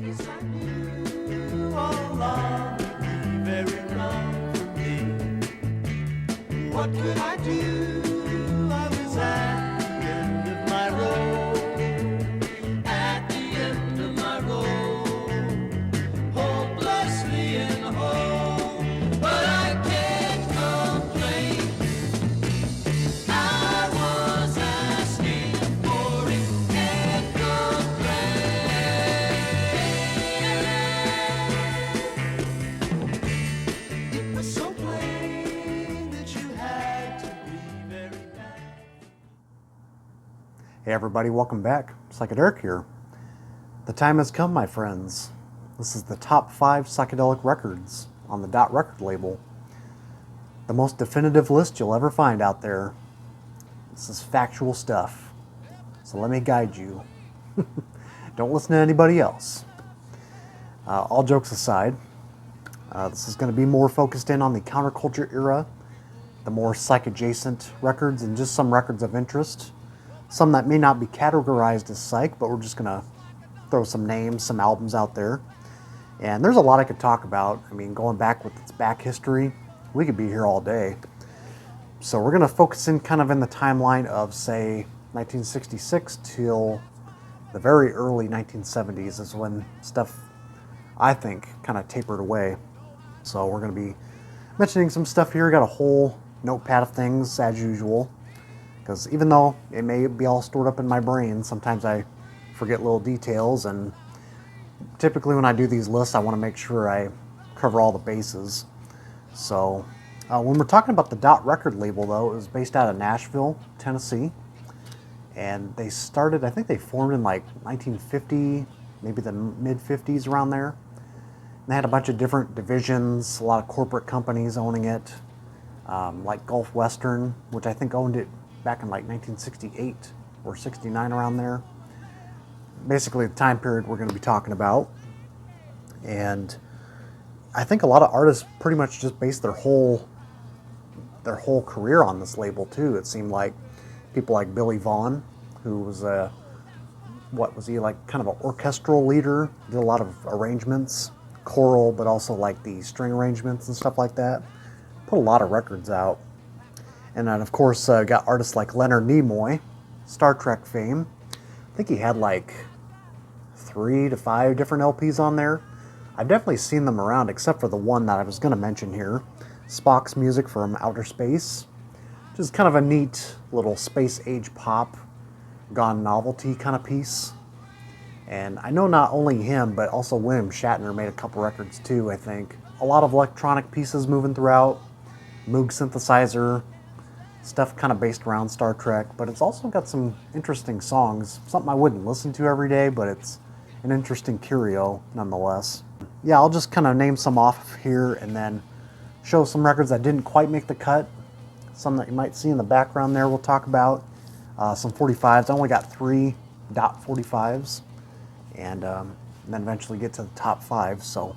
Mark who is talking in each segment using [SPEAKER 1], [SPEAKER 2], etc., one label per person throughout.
[SPEAKER 1] guess I knew all along it'd be very wrong for me. What could I do? I was at the end of my road, at the end of my road, hopelessly in home, but I can't complain. I was asking for it, can't complain. It was so plain that you had to be very bad.
[SPEAKER 2] Hey everybody, welcome back. Psychedelic here. The time has come, my friends. This is the top 5 psychedelic records on the Dot Record label. The most definitive list you'll ever find out there. This is factual stuff. So let me guide you. Don't listen to anybody else. All jokes aside, this is going to be more focused in on the counterculture era, the more psych-adjacent records, and just some records of interest. Some that may not be categorized as psych, but we're just going to throw some names, some albums out there. And there's a lot I could talk about. I mean, going back with its back history, we could be here all day. So we're going to focus in kind of in the timeline of, say, 1966 till the very early 1970s is when stuff, I think, kind of tapered away. So we're going to be mentioning some stuff here. Got a whole notepad of things, as usual. Because even though it may be all stored up in my brain, sometimes I forget little details, and typically when I do these lists, I want to make sure I cover all the bases. So when we're talking about the Dot Record label, though, it was based out of Nashville, Tennessee, and they started, I think they formed in like 1950, maybe the mid-50s, around there. And they had a bunch of different divisions, a lot of corporate companies owning it, like Gulf Western, which I think owned it back in like 1968 or 69, around there. Basically the time period we're going to be talking about. And I think a lot of artists pretty much just based their whole career on this label too. It seemed like people like Billy Vaughn, who was like kind of an orchestral leader, did a lot of arrangements, choral, but also like the string arrangements and stuff like that. Put a lot of records out. And then, of course, got artists like Leonard Nimoy, Star Trek fame. I think he had like 3 to 5 different LPs on there. I've definitely seen them around, except for the one that I was going to mention here, Spock's Music from Outer Space, which is kind of a neat little space-age pop, gone novelty kind of piece. And I know not only him, but also William Shatner made a couple records too, I think. A lot of electronic pieces moving throughout, Moog synthesizer, stuff kind of based around Star Trek, but it's also got some interesting songs. Something I wouldn't listen to every day, but it's an interesting curio nonetheless. Yeah, I'll just kind of name some off here and then show some records that didn't quite make the cut. Some that you might see in the background there we'll talk about. Some 45s. I only got 3 Dot 45s. And then eventually get to the top 5. So,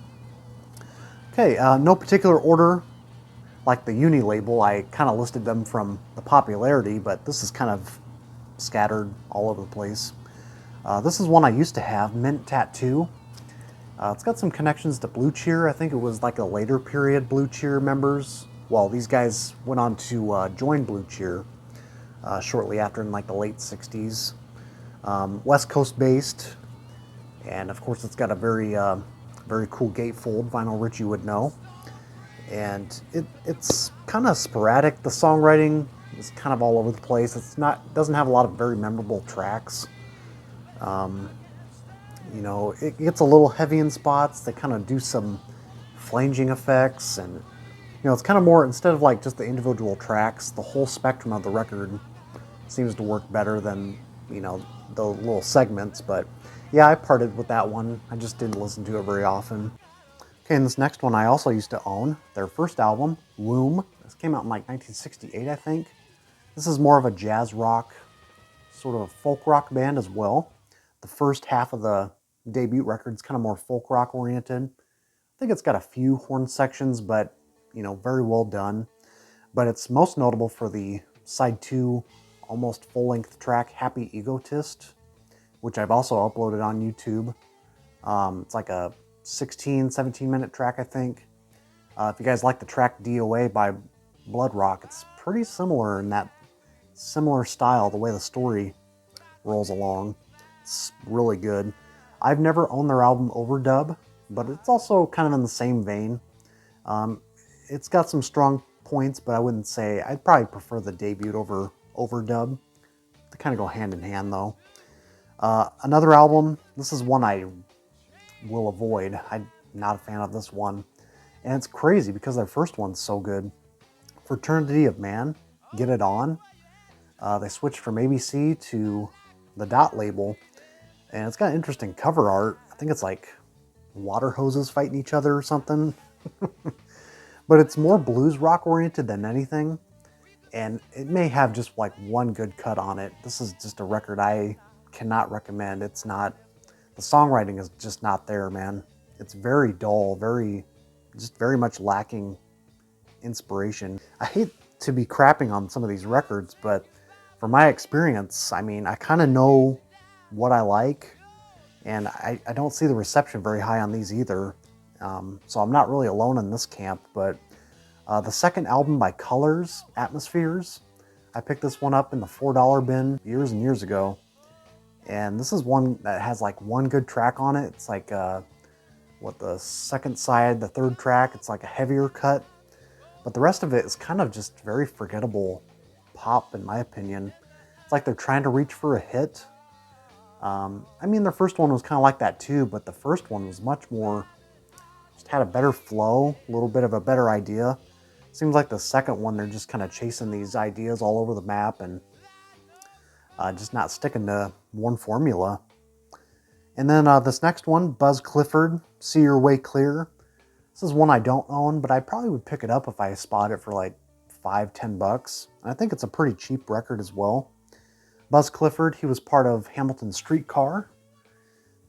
[SPEAKER 2] okay, no particular order. Like the Uni label, I kind of listed them from the popularity, but this is kind of scattered all over the place. This is one I used to have, Mint Tattoo. It's got some connections to Blue Cheer. I think it was like a later period Blue Cheer members. Well, these guys went on to join Blue Cheer shortly after in like the late 60s. West Coast based, and of course it's got a very cool gatefold, vinyl Rich you would know. And it's kind of sporadic. The songwriting is kind of all over the place. Doesn't have a lot of very memorable tracks. You know, it gets a little heavy in spots. They kind of do some flanging effects, and you know, it's kind of more, instead of like just the individual tracks, the whole spectrum of the record seems to work better than, you know, the little segments. But yeah, I parted with that one. I just didn't listen to it very often. Okay, and this next one I also used to own. Their first album, Womb. This came out in like 1968, I think. This is more of a jazz rock, sort of a folk rock band as well. The first half of the debut record's kind of more folk rock oriented. I think it's got a few horn sections, but, you know, very well done. But it's most notable for the side 2, almost full-length track, Happy Egotist, which I've also uploaded on YouTube. It's like a 16, 17-minute track, I think. If you guys like the track DOA by Blood Rock, it's pretty similar in that similar style, the way the story rolls along. It's really good. I've never owned their album Overdub, but it's also kind of in the same vein. It's got some strong points, but I wouldn't say, I'd probably prefer the debut over Overdub. They kind of go hand in hand though. Another album, this is one I will avoid. I'm not a fan of this one. And it's crazy because their first one's so good. Fraternity of Man, Get It On. They switched from ABC to the Dot label. And it's got interesting cover art. I think it's like water hoses fighting each other or something. But it's more blues rock oriented than anything. And it may have just like one good cut on it. This is just a record I cannot recommend. It's not, the songwriting is just not there, man. It's very dull, very much lacking inspiration. I hate to be crapping on some of these records, but from my experience, I mean, I kind of know what I like, and I don't see the reception very high on these either. So I'm not really alone in this camp, but the second album by Colors, Atmospheres, I picked this one up in the $4 bin years and years ago. And this is one that has like one good track on it. It's like, the second side, the third track, it's like a heavier cut. But the rest of it is kind of just very forgettable pop, in my opinion. It's like they're trying to reach for a hit. I mean, their first one was kind of like that too, but the first one was much more, just had a better flow, a little bit of a better idea. Seems like the second one, they're just kind of chasing these ideas all over the map and just not sticking to one formula. And then this next one, Buzz Clifford, See Your Way Clear. This is one I don't own, but I probably would pick it up if I spot it for like $5-10. And I think it's a pretty cheap record as well. Buzz Clifford, he was part of Hamilton Streetcar.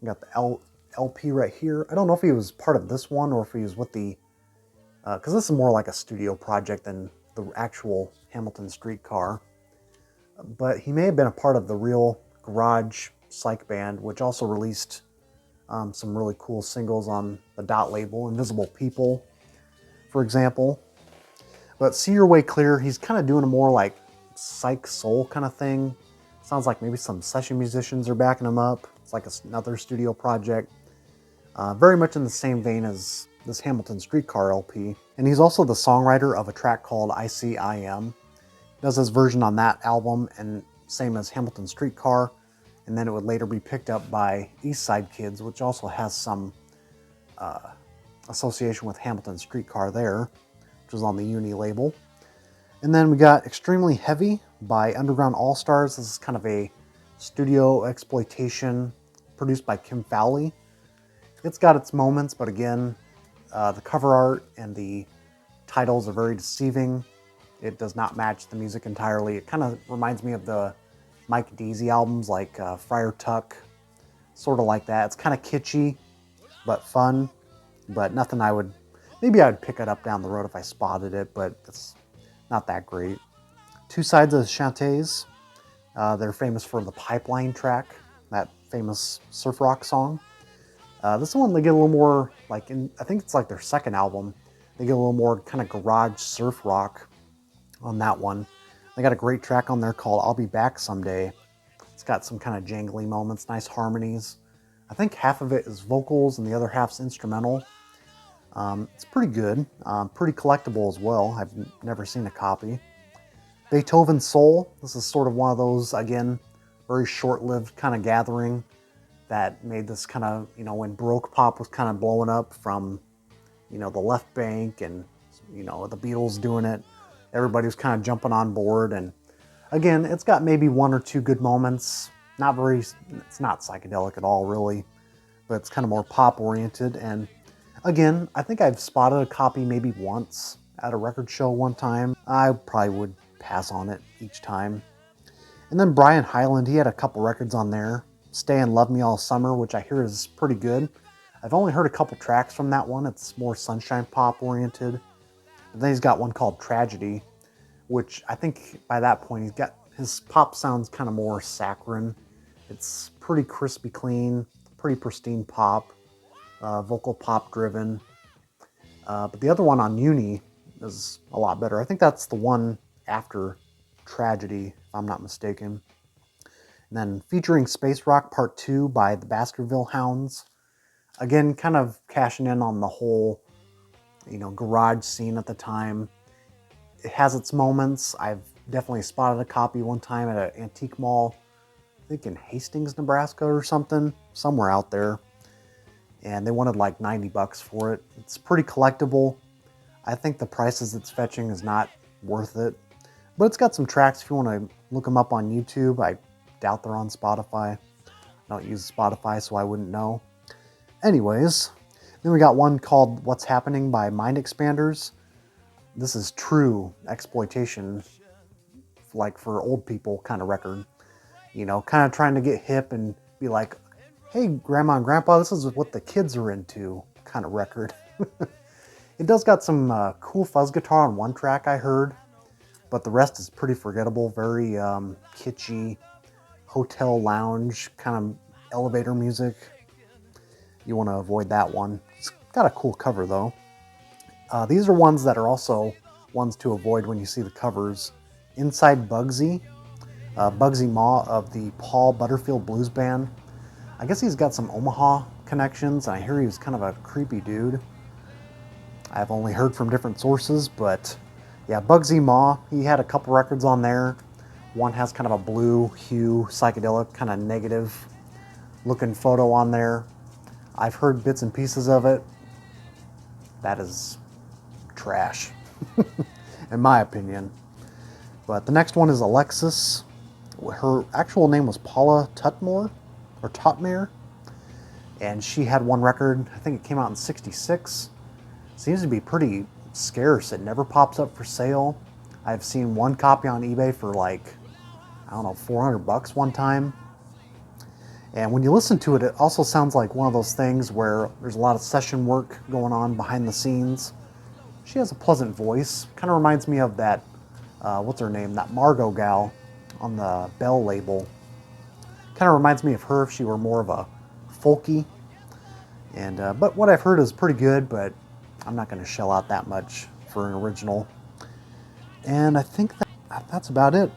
[SPEAKER 2] You got the LP right here. I don't know if he was part of this one or if he was with the, because this is more like a studio project than the actual Hamilton Streetcar. But he may have been a part of the real Garage Psych Band, which also released some really cool singles on the Dot label, Invisible People, for example. But See Your Way Clear, he's kind of doing a more like psych soul kind of thing. Sounds like maybe some session musicians are backing him up. It's like another studio project. Very much in the same vein as this Hamilton Streetcar LP. And he's also the songwriter of a track called ICIM. He does his version on that album, and same as Hamilton Streetcar. And then it would later be picked up by East Side Kids, which also has some association with Hamilton Streetcar there, which was on the Uni label. And then we got Extremely Heavy by Underground All-Stars. This is kind of a studio exploitation produced by Kim Fowley. It's got its moments, but again, the cover art and the titles are very deceiving. It does not match the music entirely. It kind of reminds me of the Mike Deasy albums like Friar Tuck, sort of like that. It's kind of kitschy, but fun, but nothing maybe I would pick it up down the road if I spotted it, but it's not that great. Two Sides of Shantays. They're famous for the Pipeline track, that famous surf rock song. This one, they get a little more, I think it's like their second album, they get a little more kind of garage surf rock on that one. They got a great track on there called I'll Be Back Someday. It's got some kind of jangly moments, nice harmonies. I think half of it is vocals and the other half's instrumental. It's pretty good, pretty collectible as well. I've never seen a copy. Beethoven Soul. This is sort of one of those, again, very short-lived kind of gathering that made this kind of, when Baroque pop was kind of blowing up from, the Left Bank and, the Beatles doing it. Everybody was kind of jumping on board, and again, it's got maybe one or two good moments. It's not psychedelic at all, really, but it's kind of more pop-oriented. And again, I think I've spotted a copy maybe once at a record show one time. I probably would pass on it each time. And then Brian Hyland, he had a couple records on there. Stay and Love Me All Summer, which I hear is pretty good. I've only heard a couple tracks from that one. It's more sunshine pop-oriented. But then he's got one called Tragedy, which I think by that point his pop sounds kind of more saccharine. It's pretty crispy clean, pretty pristine pop. vocal pop driven. But the other one on Uni is a lot better. I think that's the one after Tragedy, if I'm not mistaken. And then featuring Space Rock Part 2 by the Baskerville Hounds. Again, kind of cashing in on the whole, garage scene at the time. It has its moments. I've definitely spotted a copy one time at an antique mall, I think in Hastings, Nebraska or something, somewhere out there. And they wanted like 90 bucks for it. It's pretty collectible. I think the prices it's fetching is not worth it. But it's got some tracks if you want to look them up on YouTube. I doubt they're on Spotify. I don't use Spotify, so I wouldn't know. Anyways, then we got one called What's Happening by Mind Expanders. This is true exploitation, like for old people kind of record. Kind of trying to get hip and be like, hey, Grandma and Grandpa, this is what the kids are into kind of record. It does got some cool fuzz guitar on one track I heard, but the rest is pretty forgettable, very kitschy, hotel lounge, kind of elevator music. You want to avoid that one. It's got a cool cover though. These are ones that are also ones to avoid when you see the covers. Inside Bugsy, Bugsy Maw of the Paul Butterfield Blues Band. I guess he's got some Omaha connections, and I hear he was kind of a creepy dude. I've only heard from different sources, but yeah, Bugsy Maw, he had a couple records on there. One has kind of a blue hue, psychedelic, kind of negative looking photo on there. I've heard bits and pieces of it. That is trash, in my opinion. But the next one is Alexis. Her actual name was Paula Tutmore, or Totmere, and she had one record. I think it came out in '66. Seems to be pretty scarce. It never pops up for sale. I've seen one copy on eBay for like, I don't know, 400 bucks one time. And when you listen to it, it also sounds like one of those things where there's a lot of session work going on behind the scenes. She has a pleasant voice. Kind of reminds me of that, what's her name, that Margot gal on the Bell label. Kind of reminds me of her if she were more of a folky. And but what I've heard is pretty good, but I'm not going to shell out that much for an original. And I think that's about it.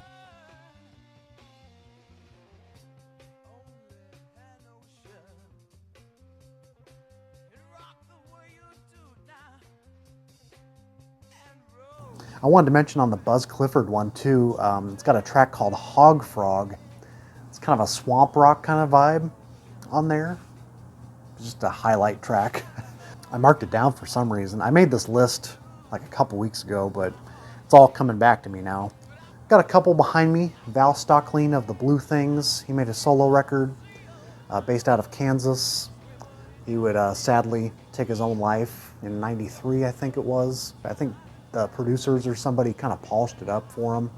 [SPEAKER 2] I wanted to mention on the Buzz Clifford one too, it's got a track called Hog Frog. It's kind of a swamp rock kind of vibe on there. Just a highlight track. I marked it down for some reason. I made this list like a couple weeks ago, but it's all coming back to me now. Got a couple behind me. Val Stocklein of the Blue Things. He made a solo record based out of Kansas. He would sadly take his own life in '93, I think it was. I think the producers or somebody kind of polished it up for him.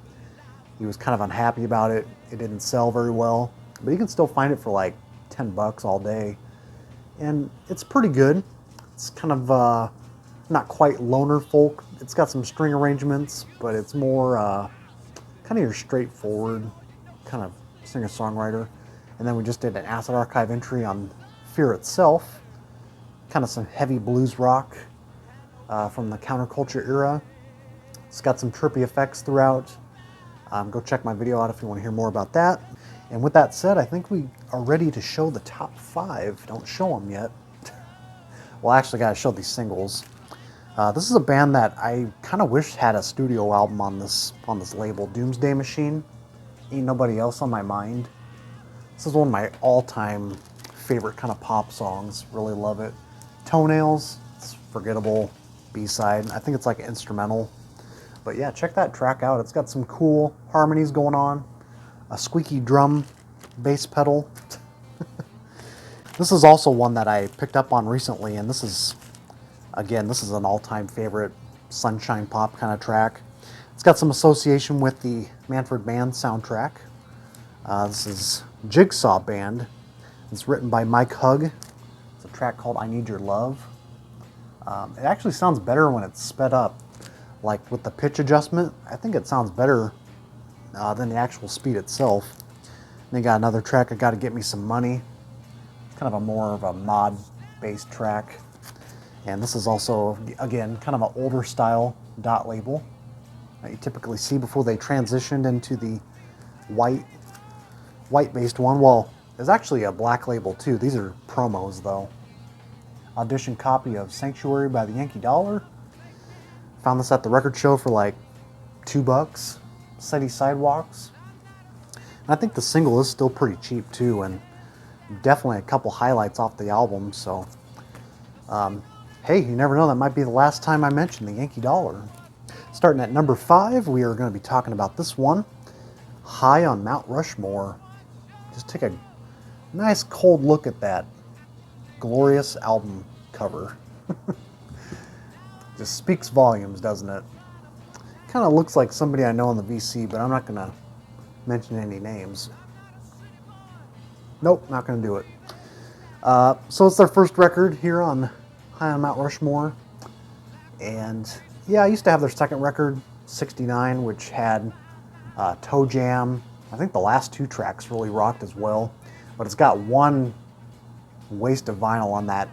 [SPEAKER 2] He was kind of unhappy about it. It didn't sell very well, but you can still find it for like 10 bucks all day. And it's pretty good. It's kind of not quite loner folk. It's got some string arrangements, but it's more kind of your straightforward kind of singer-songwriter. And then we just did an Acid Archive entry on Fear Itself, kind of some heavy blues rock from the counterculture era. It's got some trippy effects throughout. Go check my video out if you want to hear more about that. And with that said, I think we are ready to show the top 5. Don't show them yet. Well, I actually got to show these singles. This is a band that I kind of wish had a studio album on this label, Doomsday Machine. Ain't Nobody Else on My Mind. This is one of my all-time favorite kind of pop songs. Really love it. Toenails, it's forgettable B-side. I think it's like instrumental. But yeah, check that track out. It's got some cool harmonies going on. A squeaky drum bass pedal. This is also one that I picked up on recently, and this is an all-time favorite sunshine pop kind of track. It's got some association with the Manfred Mann soundtrack. This is Jigsaw Band. It's written by Mike Hugg. It's a track called I Need Your Love. It actually sounds better when it's sped up. Like with the pitch adjustment, I think it sounds better than the actual speed itself. And they got another track, I Gotta Get Me Some Money. It's kind of a more of a mod bass track. And this is also, again, kind of an older style dot label that you typically see before they transitioned into the white-based one. Well, there's actually a black label too. These are promos though. Audition copy of Sanctuary by the Yankee Dollar. Found this at the record show for like $2. City Sidewalks. And I think the single is still pretty cheap too, and definitely a couple highlights off the album. So, hey, you never know, that might be the last time I mention the Yankee Dollar. Starting at number 5, we are going to be talking about this one, High on Mount Rushmore. Just take a nice cold look at that glorious album cover. Just speaks volumes, doesn't it? Kind of looks like somebody I know in the VC, but I'm not going to mention any names. Nope, not going to do it. So it's their first record here on High on Mount Rushmore. And yeah, I used to have their second record, 69, which had Toe Jam. I think the last 2 tracks really rocked as well. But it's got one waste of vinyl on that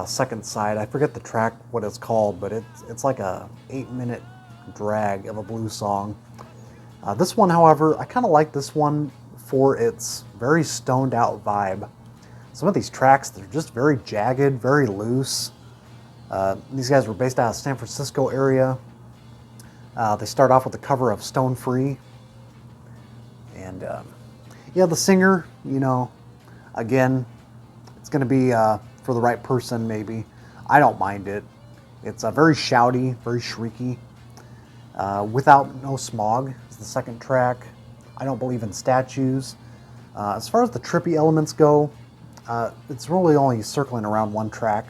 [SPEAKER 2] second side. I forget the track, what it's called, but it's like a 8-minute drag of a blues song. This one, however, I kind of like this one for its very stoned out vibe. Some of these tracks, they're just very jagged, very loose. These guys were based out of San Francisco area. They start off with a cover of Stone Free. And yeah, the singer, you know, again, it's going to be for the right person maybe. I don't mind it. It's very shouty, very shrieky. Without No Smog is the second track. I Don't Believe in Statues. As far as the trippy elements go, it's really only circling around one track,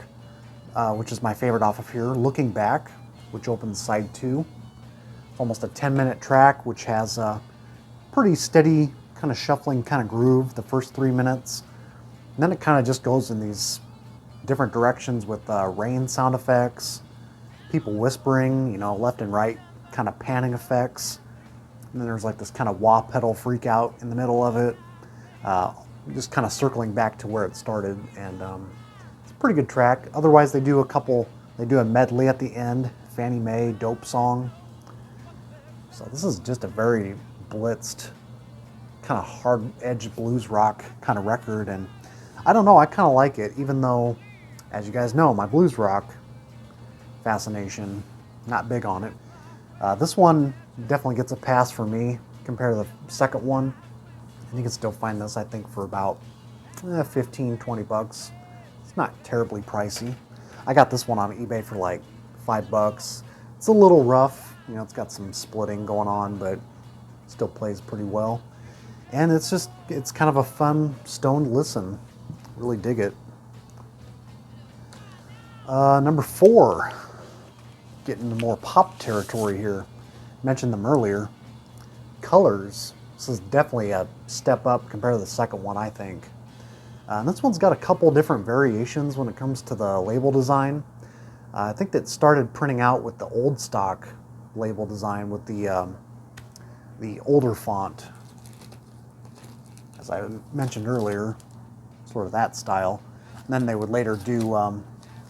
[SPEAKER 2] which is my favorite off of here, Looking Back, which opens side 2. It's almost a 10-minute track, which has a pretty steady kind of shuffling kind of groove the first 3 minutes. And then it kind of just goes in these different directions with rain sound effects, people whispering, you know, left and right, kind of panning effects. And then there's like this kind of wah pedal freak out in the middle of it. Just kind of circling back to where it started. And it's a pretty good track. Otherwise, they do a medley at the end, Fannie Mae, Dope Song. So this is just a very blitzed, kind of hard-edged blues rock kind of record. And I don't know, I kind of like it, even though, as you guys know, my blues rock fascination, not big on it. This one definitely gets a pass for me compared to the second one. And you can still find this, I think, for about 15, 20 bucks. It's not terribly pricey. I got this one on eBay for like $5. It's a little rough, you know, it's got some splitting going on, but still plays pretty well. And it's kind of a fun, stoned listen. Really dig it. Number 4, getting into more pop territory here. Mentioned them earlier. Colors. This is definitely a step up compared to the second one, I think. And this one's got a couple different variations when it comes to the label design. I think that started printing out with the old stock label design with the older font, as I mentioned earlier, sort of that style. And then they would later do,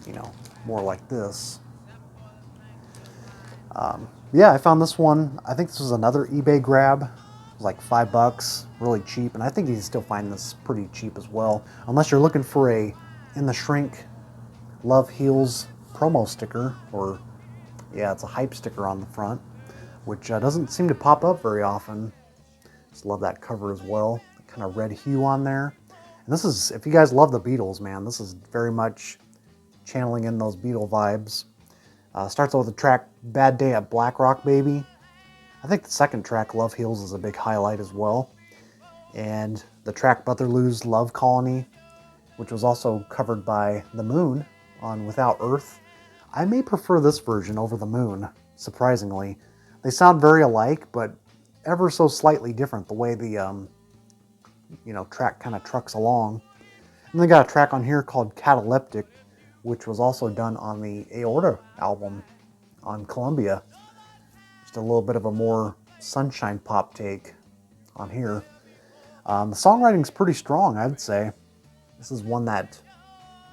[SPEAKER 2] you know, more like this. Yeah, I found this one. I think this was another eBay grab. It was like $5, really cheap. And I think you can still find this pretty cheap as well. Unless you're looking for a In the Shrink Love Heals promo sticker, or yeah, it's a hype sticker on the front, which doesn't seem to pop up very often. Just love that cover as well. The kind of red hue on there. And this is, if you guys love the Beatles, man, this is very much channeling in those Beatle vibes. Starts out with the track Bad Day at Black Rock Baby. I think the second track, Love Heals, is a big highlight as well. And the track Butterloo's Love Colony, which was also covered by The Moon on Without Earth. I may prefer this version over The Moon, surprisingly. They sound very alike, but ever so slightly different, the way the track kind of trucks along. And they got a track on here called Cataleptic, which was also done on the Aorta album on Columbia. Just a little bit of a more sunshine pop take on here. The songwriting's pretty strong, I'd say. This is one that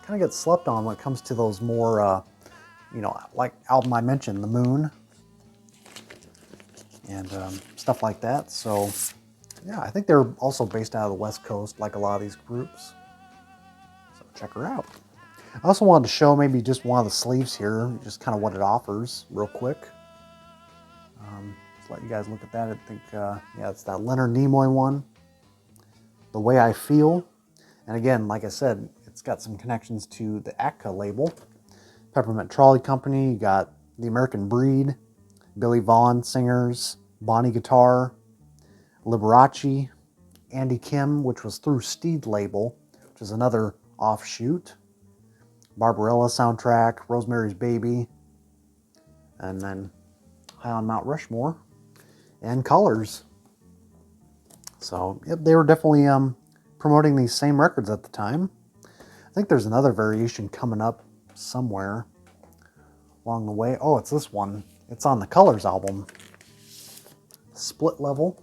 [SPEAKER 2] kind of gets slept on when it comes to those more, you know, like album I mentioned, The Moon, and stuff like that. So yeah, I think they're also based out of the West Coast, like a lot of these groups. So check her out. I also wanted to show maybe just one of the sleeves here, just kind of what it offers real quick. Just let you guys look at that. I think, yeah, it's that Leonard Nimoy one, The Way I Feel. And again, like I said, it's got some connections to the ACCA label. Peppermint Trolley Company, you got The American Breed, Billy Vaughn Singers, Bonnie Guitar, Liberace, Andy Kim, which was through Steed label, which is another offshoot, Barbarella soundtrack, Rosemary's Baby, and then High on Mount Rushmore, and Colors. So yep, they were definitely promoting these same records at the time. I think there's another variation coming up somewhere along the way. Oh, it's this one. It's on the Colors album. Split Level.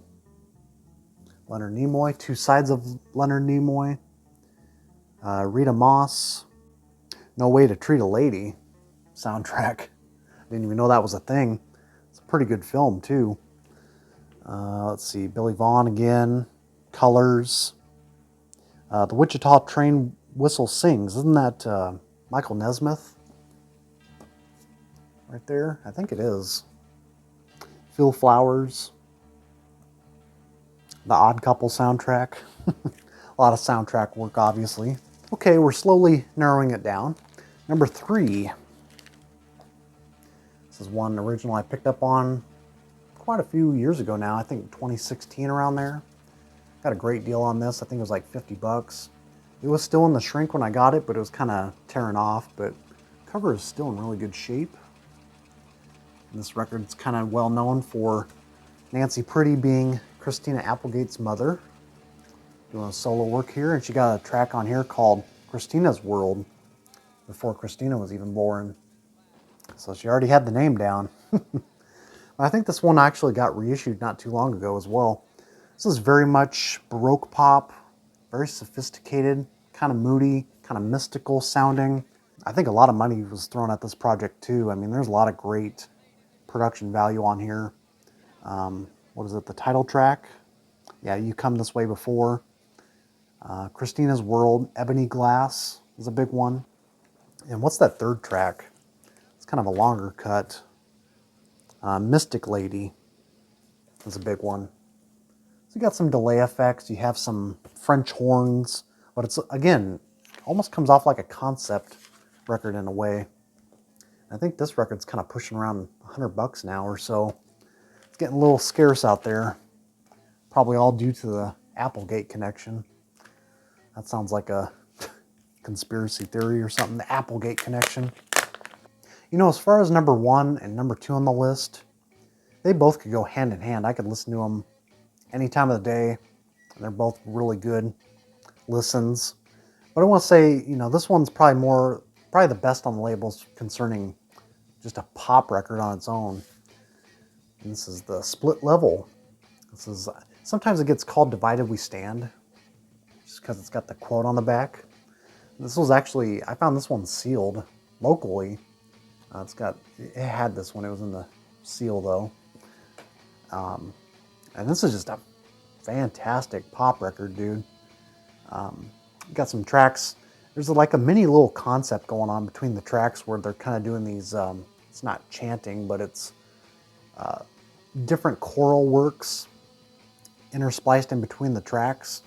[SPEAKER 2] Leonard Nimoy. Two Sides of Leonard Nimoy. Rita Moss. No Way to Treat a Lady soundtrack. Didn't even know that was a thing. It's a pretty good film too. Let's see. Billy Vaughn again. Colors. The Wichita Train Whistle Sings. Isn't that Michael Nesmith? Right there? I think it is. Phil Flowers. The Odd Couple soundtrack. A lot of soundtrack work, obviously. Okay, we're slowly narrowing it down. Number 3. This is one original I picked up on quite a few years ago now. I think 2016 around there. Got a great deal on this. I think it was like 50 bucks. It was still in the shrink when I got it, but it was kind of tearing off. But the cover is still in really good shape. And this record's kind of well known for Nancy Priddy being Christina Applegate's mother. Doing solo work here, and she got a track on here called Christina's World before Christina was even born. So she already had the name down. I think this one actually got reissued not too long ago as well. This is very much Baroque pop, very sophisticated, kind of moody, kind of mystical sounding. I think a lot of money was thrown at this project too. I mean, there's a lot of great production value on here. What is it, the title track? Yeah, You Come This Way Before. Christina's World, Ebony Glass is a big one. And what's that third track? It's kind of a longer cut. Mystic Lady is a big one. So you got some delay effects, you have some French horns, but it's, again, almost comes off like a concept record in a way. I think this record's kind of pushing around 100 bucks now or so. It's getting a little scarce out there. Probably all due to the Applegate connection. That sounds like a conspiracy theory or something, the Applegate connection. You know, as far as number 1 and number 2 on the list, they both could go hand in hand. I could listen to them any time of the day. They're both really good listens. But I want to say, you know, this one's probably the best on the labels concerning just a pop record on its own. And this is the Split Level. This is, sometimes it gets called Divided We Stand, just because it's got the quote on the back. This was actually, I found this one sealed locally. It had this when it was in the seal though. And this is just a fantastic pop record, dude. Got some tracks. There's like a mini little concept going on between the tracks where they're kind of doing these, it's not chanting, but it's different choral works interspliced in between the tracks.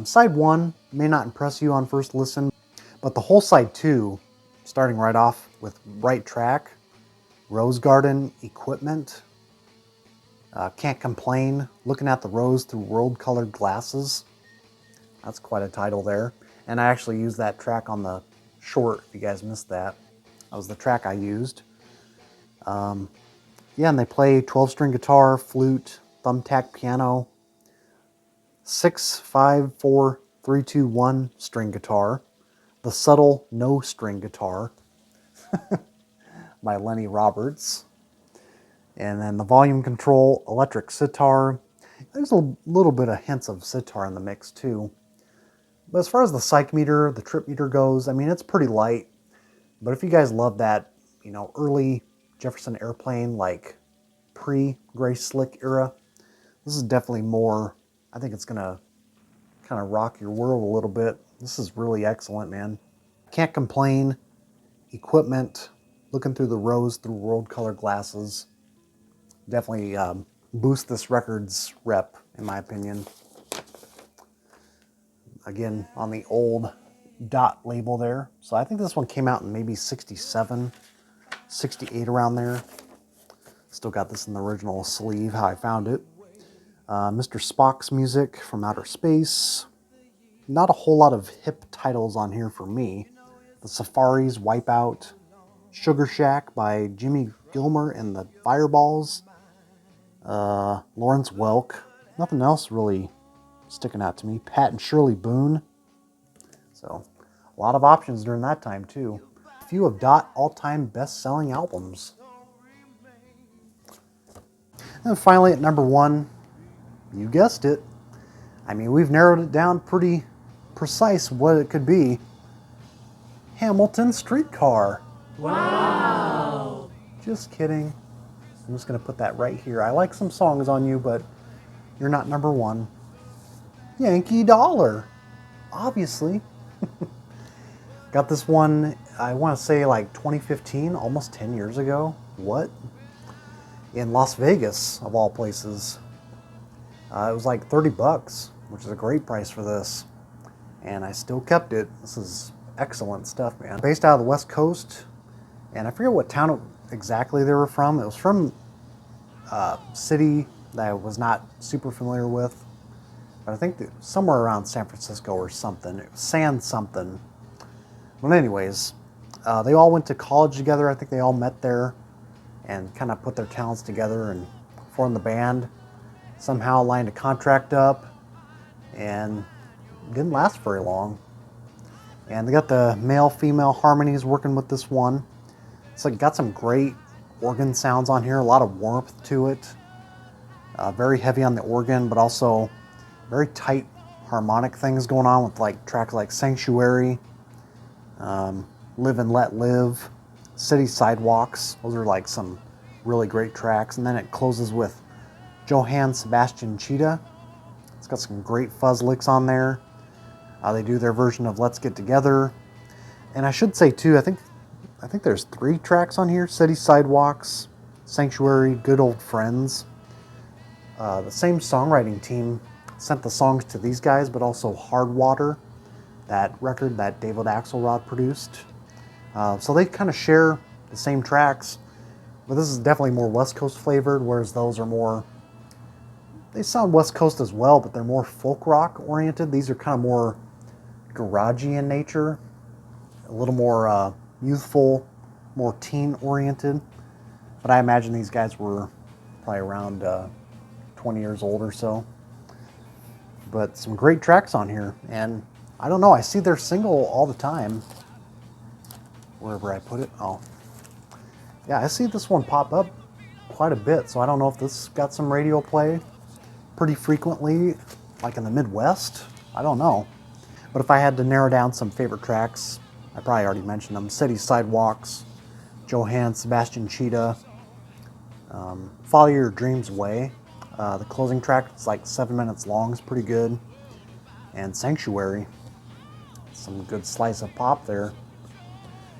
[SPEAKER 2] Side 1 may not impress you on first listen, but the whole side 2, starting right off with Right Track, Rose Garden Equipment, Can't Complain, Looking at the Rose Through World-Colored Glasses. That's quite a title there. And I actually used that track on the short, if you guys missed that. That was the track I used. Yeah, and they play 12-string guitar, flute, thumbtack piano, 6-5-4-3-2-1 string guitar, the subtle no-string guitar by Lenny Roberts, and then the volume control, electric sitar. There's a little bit of hints of sitar in the mix too. But as far as the psych meter, the trip meter goes, I mean, it's pretty light. But if you guys love that, early Jefferson Airplane, like pre-Gray Slick era, this is definitely more, I think it's going to kind of rock your world a little bit. This is really excellent, man. Can't complain. Equipment, looking through the rows through world color glasses, definitely boost this record's rep, in my opinion. Again, on the old dot label there. So I think this one came out in maybe 67, 68, around there. Still got this in the original sleeve, how I found it. Mr. Spock's Music from Outer Space. Not a whole lot of hip titles on here for me. The Safaris, Wipeout. Sugar Shack by Jimmy Gilmer and the Fireballs. Lawrence Welk. Nothing else really sticking out to me. Pat and Shirley Boone. So, a lot of options during that time, too. A few of Dot all-time best-selling albums. And finally, at number 1, you guessed it. I mean, we've narrowed it down pretty precise what it could be. Hamilton Streetcar.
[SPEAKER 3] Wow!
[SPEAKER 2] Just kidding. I'm just going to put that right here. I like some songs on you, but you're not number 1. Yankee Dollar. Obviously. Got this one, I want to say like 2015, almost 10 years ago. What? In Las Vegas, of all places. It was like $30, which is a great price for this. And I still kept it. This is excellent stuff, man. Based out of the West Coast, and I forget what town exactly they were from. It was from a city that I was not super familiar with. But I think somewhere around San Francisco or something. It was San something. But anyways, they all went to college together. I think they all met there and kind of put their talents together and formed the band. Somehow lined a contract up and didn't last very long. And they got the male-female harmonies working with this one. It's like got some great organ sounds on here, a lot of warmth to it. Very heavy on the organ, but also very tight harmonic things going on with like tracks like Sanctuary, Live and Let Live, City Sidewalks. Those are like some really great tracks. And then it closes with Johann Sebastian Cheetah. It's got some great fuzz licks on there. They do their version of Let's Get Together. And I should say too, I think there's 3 tracks on here. City Sidewalks, Sanctuary, Good Old Friends. The same songwriting team sent the songs to these guys, but also Hard Water, that record that David Axelrod produced. So they kind of share the same tracks, but this is definitely more West Coast flavored, whereas those are more, they sound West Coast as well, but they're more folk rock oriented. These are kind of more garagey in nature, a little more youthful, more teen oriented. But I imagine these guys were probably around 20 years old or so. But some great tracks on here, and I don't know, I see their single all the time. Wherever I put it. Oh. Yeah, I see this one pop up quite a bit, so I don't know if this got some radio play pretty frequently, like in the Midwest. I don't know. But if I had to narrow down some favorite tracks, I probably already mentioned them. City Sidewalks, Johann Sebastian Cheetah, Follow Your Dreams Away. The closing track, it's like 7 minutes long, it's pretty good. And Sanctuary. Some good slice of pop there.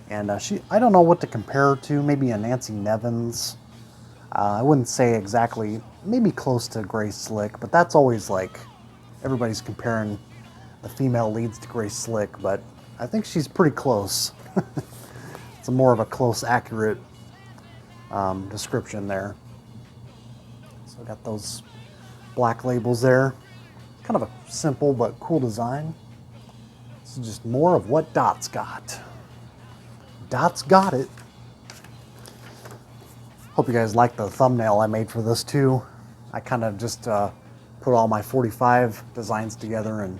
[SPEAKER 2] And I don't know what to compare her to, maybe a Nancy Nevins. I wouldn't say exactly, maybe close to Grace Slick, but that's always like, everybody's comparing the female leads to Grace Slick, but I think she's pretty close. It's more of a close, accurate description there. So I got those black labels there. Kind of a simple but cool design. This is just more of what Dot's got. Dot's got it. Hope you guys like the thumbnail I made for this too. I kind of just put all my 45 designs together and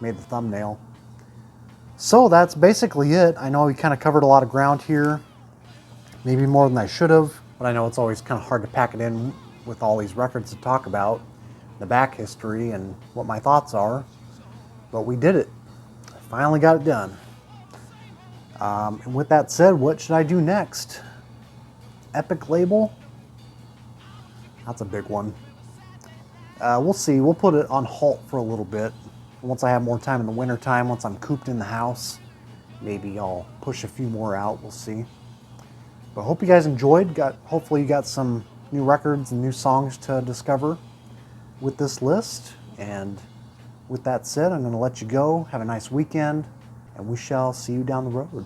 [SPEAKER 2] made the thumbnail. So that's basically it. I know we kind of covered a lot of ground here. Maybe more than I should have, but I know it's always kind of hard to pack it in with all these records to talk about, the back history and what my thoughts are. But we did it. Finally got it done. And with that said, what should I do next? Epic label? That's a big one. We'll see. We'll put it on halt for a little bit. Once I have more time in the winter time, once I'm cooped in the house, maybe I'll push a few more out. We'll see. But I hope you guys enjoyed. Hopefully you got some new records and new songs to discover with this list. And with that said, I'm going to let you go. Have a nice weekend, and we shall see you down the road.